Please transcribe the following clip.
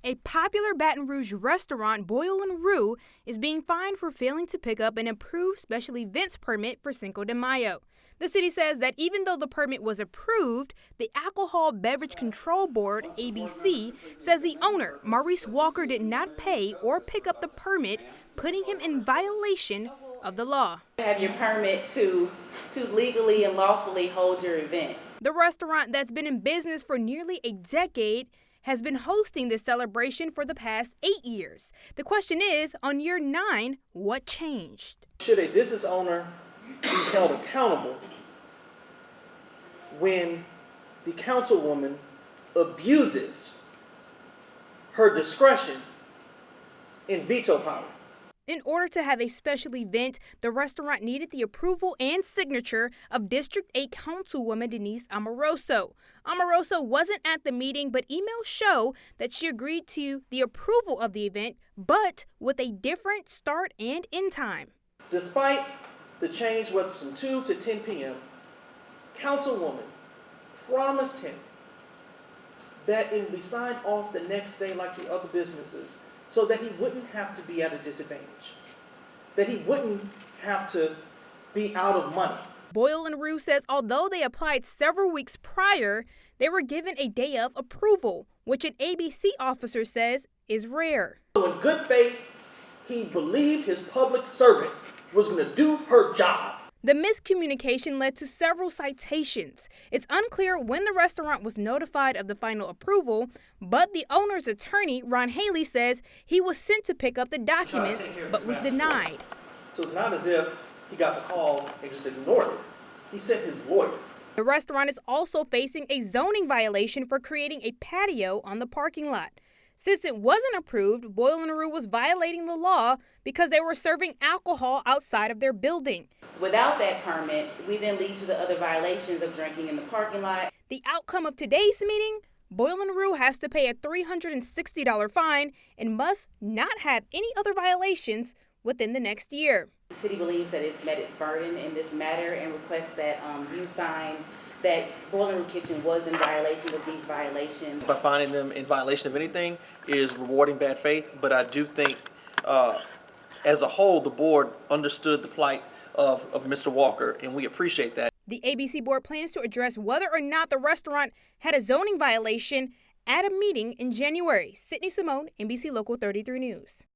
A popular Baton Rouge restaurant, Boyle and Roux, is being fined for failing to pick up an approved special events permit for Cinco de Mayo. The city says that even though the permit was approved, the Alcohol Beverage Control Board, ABC, says the owner, Maurice Walker, did not pay or pick up the permit, putting him in violation of the law. You have your permit to legally and lawfully hold your event. The restaurant that's been in business for nearly a decade has been hosting this celebration for the past 8 years. The question is, on year 9, what changed? Should a business owner be held accountable when the councilwoman abuses her discretion and veto power? In order to have a special event, the restaurant needed the approval and signature of District 8 Councilwoman Denise Amoroso. Amoroso wasn't at the meeting, but emails show that she agreed to the approval of the event, but with a different start and end time. Despite the change, whether from 2 to 10 p.m., Councilwoman promised him that it would be signed off the next day like the other businesses, so that he wouldn't have to be at a disadvantage, that he wouldn't have to be out of money. Boyle and Roux says although they applied several weeks prior, they were given a day of approval, which an ABC officer says is rare. So in good faith, he believed his public servant was going to do her job. The miscommunication led to several citations. It's unclear when the restaurant was notified of the final approval, but the owner's attorney, Ron Haley, says he was sent to pick up the documents but was denied. So it's not as if he got the call and just ignored it. He sent his lawyer. The restaurant is also facing a zoning violation for creating a patio on the parking lot. Since it wasn't approved, Boyle and Roux was violating the law because they were serving alcohol outside of their building. Without that permit, we then lead to the other violations of drinking in the parking lot. The outcome of today's meeting, Boyle and Roux has to pay a $360 fine and must not have any other violations within the next year. The city believes that it's met its burden in this matter and requests that you find that Boyle and Roux Kitchen was in violation of these violations. By finding them in violation of anything is rewarding bad faith, but I do think as a whole the board understood the plight of Mr. Walker, and we appreciate that. The ABC board plans to address whether or not the restaurant had a zoning violation at a meeting in January. Sydney Simone, NBC Local 33 News.